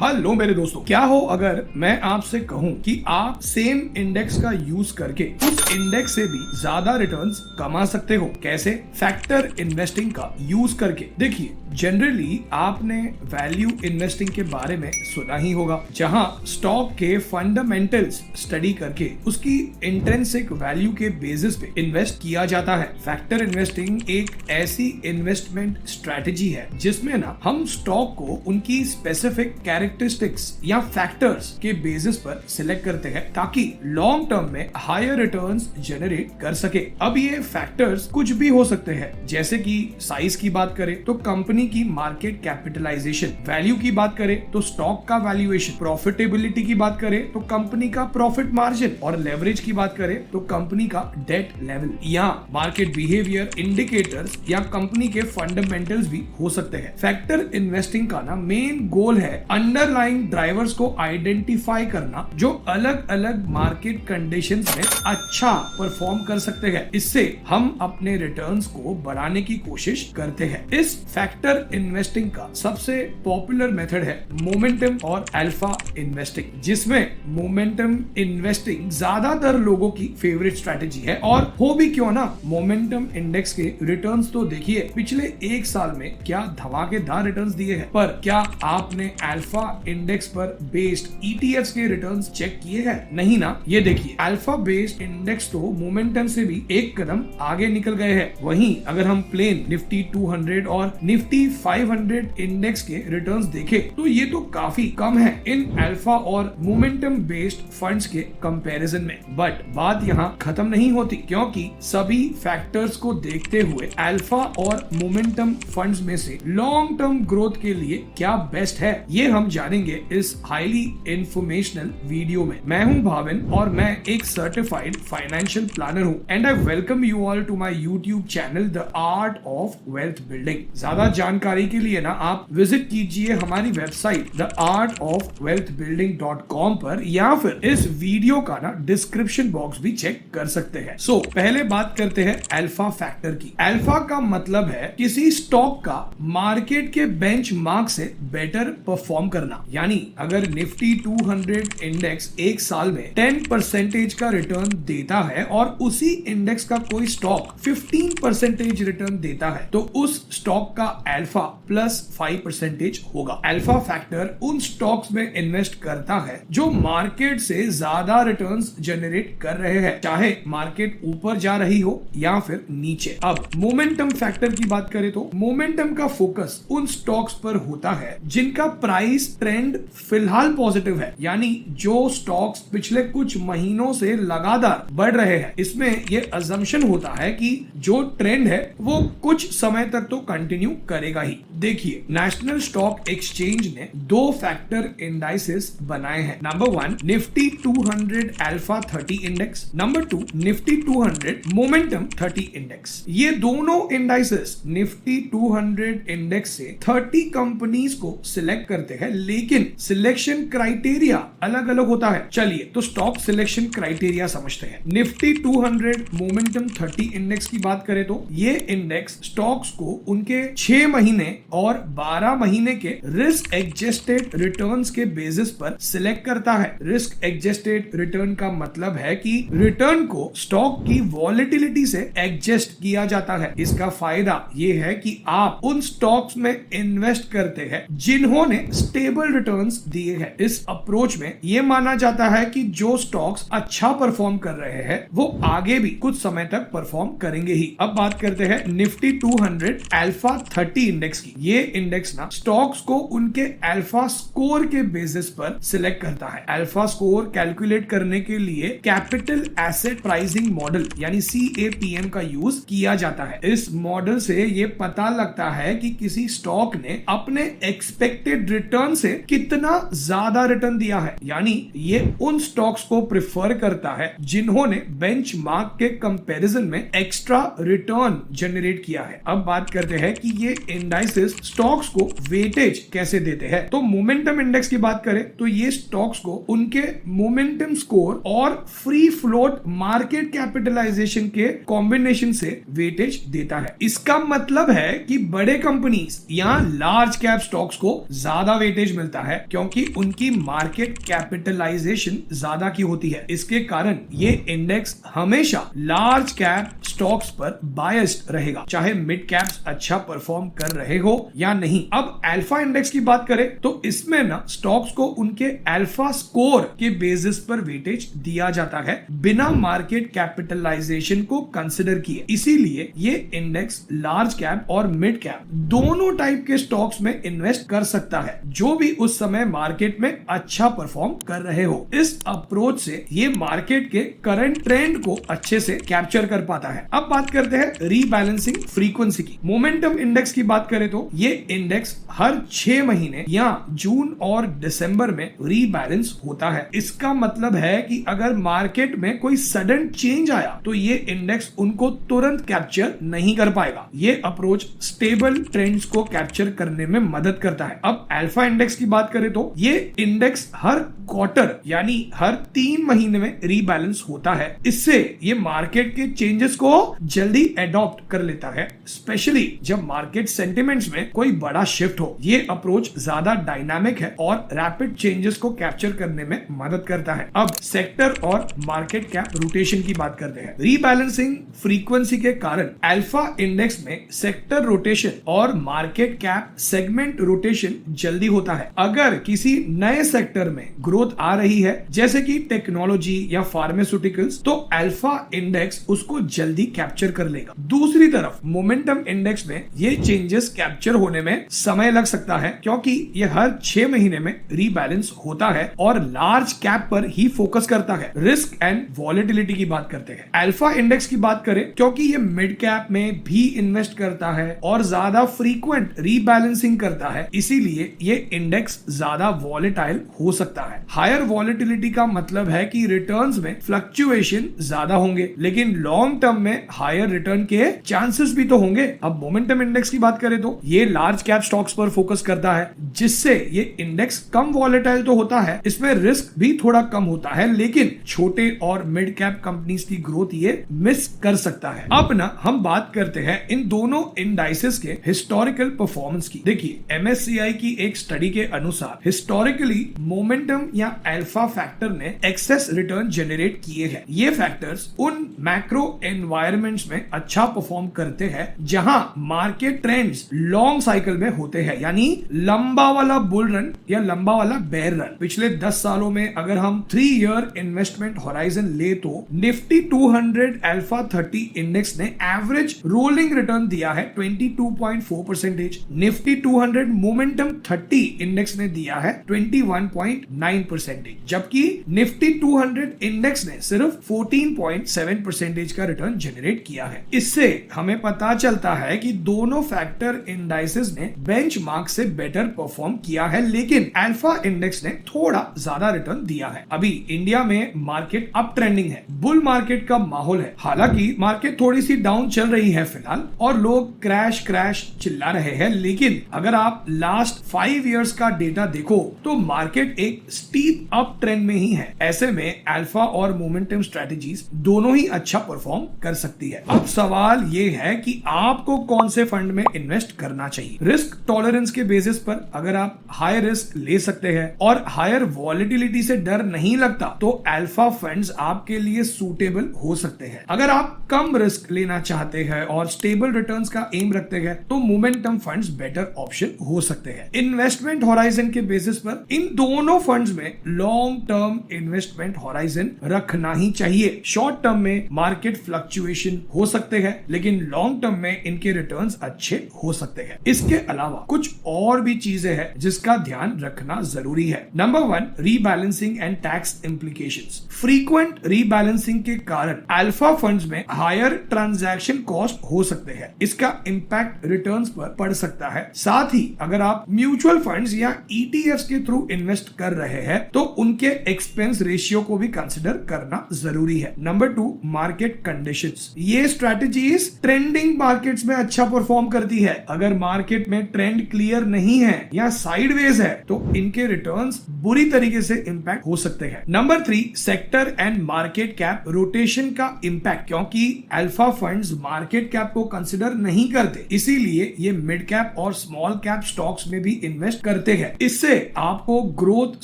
Hello मेरे दोस्तों, क्या हो अगर मैं आपसे कहूं कि आप सेम इंडेक्स का यूज करके उस इंडेक्स से भी ज्यादा रिटर्न्स कमा सकते हो। कैसे? फैक्टर इन्वेस्टिंग का यूज करके। देखिए, जनरली आपने वैल्यू इन्वेस्टिंग के बारे में सुना ही होगा, जहां स्टॉक के फंडामेंटल्स स्टडी करके उसकी इंट्रिंसिक वैल्यू के बेसिस पे इन्वेस्ट किया जाता है। फैक्टर इन्वेस्टिंग एक ऐसी इन्वेस्टमेंट स्ट्रेटेजी है जिसमें ना हम स्टॉक को उनकी स्पेसिफिक कैरेक्टरिस्टिक्स या फैक्टर्स के बेसिस पर सिलेक्ट करते हैं ताकि लॉन्ग टर्म में हायर रिटर्न्स जनरेट कर सके। अब ये फैक्टर्स कुछ भी हो सकते हैं, जैसे कि साइज की बात करें तो कंपनी की मार्केट कैपिटलाइजेशन, वैल्यू की बात करें तो स्टॉक का वैल्यूएशन, प्रॉफिटेबिलिटी की बात करें तो कंपनी का प्रॉफिट मार्जिन, और लेवरेज की बात करें तो कंपनी का डेट लेवल, या मार्केट बिहेवियर इंडिकेटर्स या कंपनी के फंडामेंटल्स भी हो सकते हैं। फैक्टर इन्वेस्टिंग का ना मेन गोल है अंडरलाइंग ड्राइवर्स को आइडेंटिफाई करना जो अलग अलग मार्केट कंडीशंस में अच्छा परफॉर्म कर सकते हैं। इससे हम अपने रिटर्न्स को बढ़ाने की कोशिश करते हैं। इस फैक्टर इन्वेस्टिंग का सबसे पॉपुलर मेथड है मोमेंटम और अल्फा इन्वेस्टिंग, जिसमें मोमेंटम इन्वेस्टिंग ज्यादातर लोगों की फेवरेट स्ट्रेटेजी है। और हो भी क्यों ना, मोमेंटम इंडेक्स के रिटर्न्स तो देखिए पिछले एक साल में क्या धमाकेदार रिटर्न्स दिए हैं। पर क्या आपने अल्फा इंडेक्स पर बेस्ड ईटीएफ्स के रिटर्न्स चेक किए हैं? नहीं ना। ये देखिए, अल्फा बेस्ड इंडेक्स तो मोमेंटम से भी एक कदम आगे निकल गए हैं। वहीं अगर हम प्लेन निफ्टी 200 और निफ्टी 500 इंडेक्स के रिटर्न्स देखें तो ये तो काफी कम है इन अल्फा और मोमेंटम बेस्ड फंड्स के कंपैरिजन में। बट बात यहाँ खत्म नहीं होती, क्योंकि सभी फैक्टर्स को देखते हुए अल्फा और मोमेंटम फंड्स में से लॉन्ग टर्म ग्रोथ के लिए क्या बेस्ट है, ये हम जानेंगे इस हाईली इंफॉर्मेशनल वीडियो में। मैं हूं भाविन और मैं एक सर्टिफाइड फाइनेंशियल प्लानर हूं, and I welcome you all to my YouTube channel the Art of Wealth Building. ज्यादा जानकारी के लिए ना आप विजिट कीजिए हमारी वेबसाइट theartofwealthbuilding.com पर, या फिर इस वीडियो का ना डिस्क्रिप्शन बॉक्स भी चेक कर सकते हैं। सो पहले बात करते हैं अल्फा फैक्टर की। अल्फा का मतलब है किसी स्टॉक का मार्केट के बेंचमार्क से बेटर परफॉर्म करना। यानी अगर निफ्टी 200 इंडेक्स एक साल में 10% का रिटर्न देता है और उसी इंडेक्स का कोई स्टॉक 15% रिटर्न देता है, तो उस स्टॉक का अल्फा +5% होगा। अल्फा फैक्टर उन स्टॉक्स में इन्वेस्ट करता है जो मार्केट से ज्यादा रिटर्न्स जनरेट कर रहे हैं, चाहे मार्केट ऊपर जा रही हो या फिर नीचे। अब मोमेंटम फैक्टर की बात करें तो मोमेंटम का फोकस उन स्टॉक्स पर होता है जिनका प्राइस ट्रेंड फिलहाल पॉजिटिव है, यानी जो स्टॉक्स पिछले कुछ महीनों से लगातार बढ़ रहे हैं। इसमें यह अजम्पशन होता है कि जो ट्रेंड है वो कुछ समय तक तो कंटिन्यू करेगा ही। देखिए, नेशनल स्टॉक एक्सचेंज ने 2 फैक्टर इंडाइसेस बनाए हैं। Number 1 Nifty 200 alpha 30 index, number 2 Nifty 200 momentum 30 index. ये दोनों इंडाइसेस निफ्टी 200 इंडेक्स से 30 कंपनीज को सिलेक्ट करते हैं, लेकिन सिलेक्शन क्राइटेरिया अलग अलग होता है। चलिए तो स्टॉक सिलेक्शन क्राइटेरिया समझते हैं। निफ्टी 200 मोमेंटम 30 इंडेक्स की बात करें तो ये इंडेक्स स्टॉक्स को उनके 6 महीने और 12 महीने के रिस्क एडजस्टेड रिटर्न्स के बेसिस पर सिलेक्ट करता है। रिस्क एडजस्टेड रिटर्न का मतलब है कि रिटर्न को स्टॉक की वॉलेटिलिटी से एडजस्ट किया जाता है। इसका फायदा ये है कि आप उन स्टॉक्स में इन्वेस्ट करते हैं जिन्होंने स्टेबल रिटर्न्स दिए हैं। इस अप्रोच में यह माना जाता है कि जो स्टॉक्स अच्छा परफॉर्म कर रहे हैं वो आगे भी कुछ समय तक परफॉर्म करेंगे ही। अब बात करते हैं निफ्टी 200 अल्फा 30 इंडेक्स की। ये इंडेक्स ना स्टॉक्स को उनके अल्फा स्कोर के बेसिस पर सिलेक्ट करता है। अल्फा स्कोर कैलकुलेट करने के लिए कैपिटल एसेट प्राइसिंग मॉडल यानी CAPM का यूज किया जाता है। इस मॉडल से ये पता लगता है कि किसी स्टॉक ने अपने एक्सपेक्टेड रिटर्न से कितना ज्यादा रिटर्न दिया है, यानी ये उन स्टॉक्स को प्रेफर करता है जिन्होंने बेंचमार्क के कंपैरिजन में एक्स्ट्रा रिटर्न जनरेट किया है। अब बात करते हैं कि ये इंडाइसेस स्टॉक्स को वेटेज कैसे देते हैं। तो मोमेंटम इंडेक्स की बात करें तो ये स्टॉक्स को उनके मोमेंटम स्कोर और फ्री फ्लोट मार्केट कैपिटलाइजेशन के कॉम्बिनेशन से वेटेज देता है। इसका मतलब है कि बड़े कंपनीज या लार्ज कैप स्टॉक्स को ज्यादा वेटेज मिलता है क्योंकि उनकी मार्केट कैपिटलाइजेशन ज्यादा की होती है। इसके कारण ये इंडेक्स हमेशा लार्ज कैप स्टॉक्स पर बायस्ड रहेगा, चाहे मिड कैप्स अच्छा परफॉर्म कर रहे हो या नहीं। अब अल्फा इंडेक्स की बात करें तो इसमें ना स्टॉक्स को उनके अल्फा स्कोर के बेसिस पर वेटेज दिया जाता है बिना मार्केट कैपिटलाइजेशन को कंसिडर किए। इसीलिए ये इंडेक्स लार्ज कैप और मिड कैप दोनों टाइप के स्टॉक्स में इन्वेस्ट कर सकता है जो भी उस समय मार्केट में अच्छा परफॉर्म कर रहे हो। इस अप्रोच से ये मार्केट के करंट ट्रेंड को अच्छे से कैप्चर कर पाता है। अब बात करते हैं रीबैलेंसिंग फ्रीक्वेंसी की। मोमेंटम इंडेक्स की बात करें तो ये इंडेक्स हर 6 महीने या जून और दिसंबर में रीबैलेंस होता है। इसका मतलब है कि अगर मार्केट में कोई सडन चेंज आया तो ये इंडेक्स उनको तुरंत कैप्चर नहीं कर पाएगा। ये अप्रोच स्टेबल ट्रेंड्स को कैप्चर करने में मदद करता है। अब अल्फा इंडेक्स की बात करें तो ये इंडेक्स हर क्वार्टर यानी हर 3 महीने में रीबैलेंस होता है। इससे ये मार्केट के चेंजेस को जल्दी एडॉप्ट कर लेता है, स्पेशली जब मार्केट सेंटिमेंट्स में कोई बड़ा शिफ्ट हो। ये अप्रोच ज्यादा डायनामिक है और रैपिड चेंजेस को कैप्चर करने में मदद करता है। अब सेक्टर और मार्केट कैप रोटेशन की बात करते हैं। रीबैलेंसिंग फ्रीक्वेंसी के कारण अल्फा इंडेक्स में सेक्टर रोटेशन और मार्केट कैप सेगमेंट रोटेशन जल्दी होता है। अगर किसी नए सेक्टर में ग्रोथ आ रही है जैसे कि टेक्नोलॉजी या फार्मास्यूटिकल्स तो अल्फा इंडेक्स उसको जल्दी कैप्चर कर लेगा। दूसरी तरफ मोमेंटम इंडेक्स में ये चेंजेस कैप्चर होने में समय लग सकता है क्योंकि ये हर 6 महीने में रीबैलेंस होता है और लार्ज कैप पर ही फोकस करता है। रिस्क एंड वॉलेटिलिटी की बात करते हैं। अल्फा इंडेक्स की बात करें क्योंकि ये मिड कैप में भी इन्वेस्ट करता है और ज्यादा फ्रीक्वेंट रीबैलेंसिंग करता है, इसीलिए ये इंडेक्स ज्यादा वॉलेटाइल हो सकता है। हायर वॉलेटिलिटी का मतलब है कि रिटर्न्स में फ्लक्चुएशन ज्यादा होंगे लेकिन लॉन्ग टर्म में हायर रिटर्न के चांसेस भी तो होंगे। अब मोमेंटम इंडेक्स की बात करें तो ये लार्ज कैप स्टॉक्स पर फोकस करता है जिससे ये इंडेक्स कम वॉलेटाइल तो होता है, इसमें रिस्क भी थोड़ा कम होता है लेकिन छोटे और मिड कैप कंपनीज की ग्रोथ ये मिस कर सकता है। अब ना हम बात करते हैं इन दोनों इंडाइसेस के हिस्टोरिकल परफॉर्मेंस की। देखिए MSCI की एक स्टडी के अनुसार हिस्टोरिकली मोमेंटम या अल्फा फैक्टर ने एक्सेस रिटर्न जनरेट किए हैं। ये फैक्टर्स उन मैक्रो एनवायरमेंट्स में अच्छा परफॉर्म करते हैं जहां मार्केट ट्रेंड्स लॉन्ग साइकिल में होते हैं, यानी लंबा वाला बुल रन या लंबा वाला बेयर रन। पिछले 10 सालों में अगर हम 3 ईयर इन्वेस्टमेंट होराइजन ले तो निफ्टी 200 अल्फा 30 इंडेक्स ने एवरेज रोलिंग रिटर्न दिया है 22.4%। निफ्टी 200 मोमेंटम 30 इंडेक्स ने दिया है 21.9%, जबकि निफ्टी 200 इंडेक्स ने सिर्फ 14.7% का रिटर्न जनरेट किया है। इससे हमें पता चलता है कि दोनों फैक्टर इंडाइसेस ने बेंचमार्क से बेटर परफॉर्म किया है लेकिन अल्फा इंडेक्स ने थोड़ा ज्यादा रिटर्न दिया है। अभी इंडिया में मार्केट अप ट्रेंडिंग है, बुल मार्केट का माहौल है। हालांकि मार्केट थोड़ी सी डाउन चल रही है फिलहाल और लोग क्रैश क्रैश चिल्ला रहे हैं, लेकिन अगर आप लास्ट 5 इयर्स का डेटा देखो तो मार्केट एक स्टीप अप ट्रेंड में ही है। ऐसे में अल्फा और मोमेंटम स्ट्रेटजीज दोनों ही अच्छा परफॉर्म कर सकती है। अब सवाल ये है कि आपको कौन से फंड में इन्वेस्ट करना चाहिए। रिस्क टॉलरेंस के बेसिस पर अगर आप हाई रिस्क ले सकते हैं और हायर वॉलेटिलिटी से डर नहीं लगता तो अल्फा फंड्स आपके लिए सूटेबल हो सकते हैं। अगर आप कम रिस्क लेना चाहते हैं और स्टेबल रिटर्न्स का एम रखते हैं तो मोमेंटम फंड्स बेटर ऑप्शन हो सकते हैं। इन्वेस्टमेंट होराइजन के बेसिस पर इन दोनों फंड्स में लॉन्ग टर्म इन्वेस्टमेंट होराइजन रखना ही चाहिए। शॉर्ट टर्म में मार्केट फ्लक्चुएशन हो सकते हैं लेकिन लॉन्ग टर्म में इनके रिटर्न्स अच्छे हो सकते हैं। इसके अलावा कुछ और भी चीजें हैं जिसका ध्यान रखना जरूरी है। Number 1, rebalancing and tax implications. Frequent rebalancing के कारण अल्फा फंड्स में हायर ट्रांजैक्शन कॉस्ट हो सकते हैं। इसका इंपैक्ट रिटर्न्स पर पड़ सकता है। साथ ही अगर आप म्यूचुअल फंड्स या ETFs के थ्रू इन्वेस्ट कर रहे हैं तो उनके एक्सपेंस रेशियो को भी कंसिडर करना जरूरी है। Number 2, market conditions. ये स्ट्रेटजीज ट्रेंडिंग मार्केट्स में अच्छा परफॉर्म करती है। अगर मार्केट में ट्रेंड क्लियर नहीं है या साइडवेज है तो इनके रिटर्न्स बुरी तरीके से इंपैक्ट हो सकते हैं। Number 3, sector and market cap rotation का इंपैक्ट, क्योंकि अल्फा फंड्स मार्केट कैप को कंसिडर नहीं करते, इसीलिए ये मिड कैप और स्मॉल कैप स्टॉक्स में भी इन्वेस्ट करते हैं। इससे आपको ग्रोथ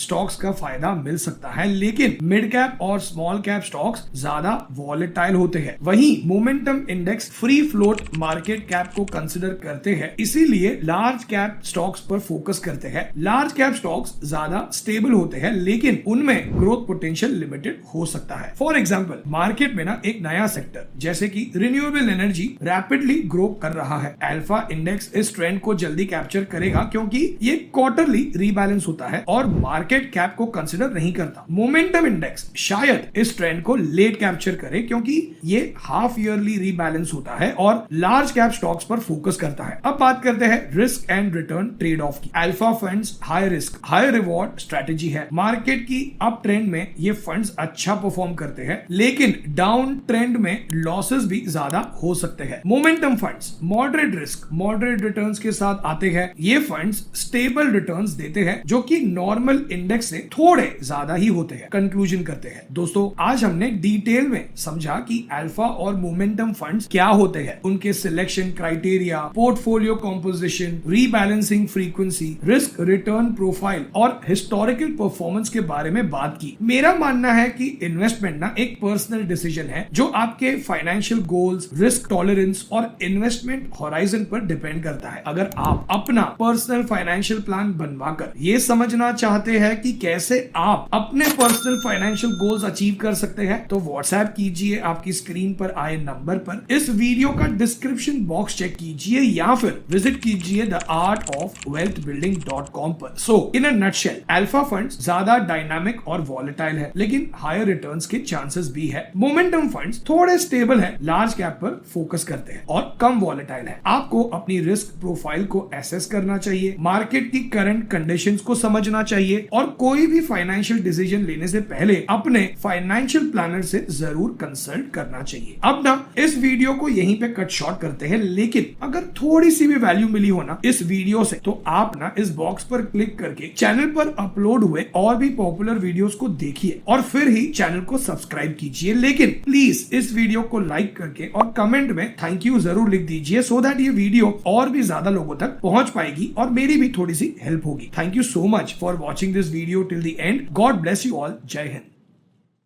स्टॉक्स का फायदा मिल सकता है, लेकिन मिड कैप और स्मॉल कैप स्टॉक्स ज्यादा वॉलेटाइल होते हैं। वहीं momentum index free float market cap को कंसिडर करते हैं, इसीलिए लार्ज कैप स्टॉक्स पर फोकस करते हैं। लार्ज कैप स्टॉक्स ज्यादा स्टेबल होते हैं, लेकिन उनमें ग्रोथ पोटेंशियल लिमिटेड हो सकता है। फॉर एग्जांपल, मार्केट में ना एक नया सेक्टर जैसे कि रिन्यूएबल एनर्जी रैपिडली ग्रो कर रहा है। अल्फा इंडेक्स इस ट्रेंड को जल्दी कैप्चर करेगा क्योंकि ये क्वार्टरली रीबैलेंस होता है और मार्केट कैप को कंसिडर नहीं करता। मोमेंटम इंडेक्स शायद इस ट्रेंड को लेट कैप्चर करे क्योंकि ये हाफ ईयरली रीबैलेंस होता है और लार्ज कैप स्टॉक्स पर फोकस करता है। अब बात करते हैं risk and return trade off की। Alpha funds high risk high reward strategy है। मार्केट की अप ट्रेंड में ये फंड्स अच्छा परफॉर्म करते हैं, लेकिन डाउन ट्रेंड में लॉसेस भी ज्यादा हो सकते हैं। Momentum funds moderate risk moderate returns के साथ आते हैं। ये फंड्स स्टेबल रिटर्न्स देते हैं जो कि नॉर्मल इंडेक्स से थोड़े ज्यादा ही होते हैं। कंक्लूजन करते हैं दोस्तों, आज हमने डिटेल में समझा कि अल्फा और मोमेंटम फंड्स क्या होते हैं, उनके selection criteria, portfolio composition, rebalancing frequency, risk return profile और हिस्टोरिकल परफॉर्मेंस के बारे में बात की। मेरा मानना है कि इन्वेस्टमेंट ना एक पर्सनल डिसीजन है जो आपके फाइनेंशियल गोल्स, रिस्क टॉलरेंस और इन्वेस्टमेंट होराइजन पर डिपेंड करता है। अगर आप अपना पर्सनल फाइनेंशियल प्लान बनवाकर ये समझना चाहते हैं कि कैसे आप अपने पर्सनल फाइनेंशियल गोल्स अचीव कर सकते हैं, तो व्हाट्सएप कीजिए आपकी स्क्रीन पर आए नंबर पर। इस वीडियो का डिस्क्रिप्शन बॉक्स चेक कीजिए या फिर विजिट कीजिए theartofwealthbuilding.com पर। सो इन अ नटशेल, अल्फा फंड्स ज्यादा डायनामिक और वॉलेटाइल है, लेकिन हायर रिटर्न्स के चांसेस भी है। मोमेंटम फंड्स थोड़े स्टेबल है, लार्ज कैप पर फोकस करते हैं और कम वॉलेटाइल है। आपको अपनी रिस्क प्रोफाइल को एसेस करना चाहिए, मार्केट की करंट कंडीशंस को समझना चाहिए और कोई भी फाइनेंशियल डिसीजन लेने से पहले अपने फाइनेंशियल प्लानर से जरूर कंसल्ट करना चाहिए। अब ना इस वीडियो को यहीं पे कट शॉर्ट करते हैं, लेकिन अगर थोड़ी सी भी वैल्यू मिली हो ना इस वीडियो से, तो आप ना इस बॉक्स पर क्लिक करके चैनल पर अपलोड हुए और भी पॉपुलर वीडियोस को देखिए और फिर ही चैनल को सब्सक्राइब कीजिए। लेकिन प्लीज इस वीडियो को लाइक करके और कमेंट में थैंक यू जरूर लिख दीजिए, सो दैट ये वीडियो और भी ज्यादा लोगों तक पहुंच पाएगी और मेरी भी थोड़ी सी हेल्प होगी। Thank you so much for watching this video till the end. God bless you all. जय हिंद।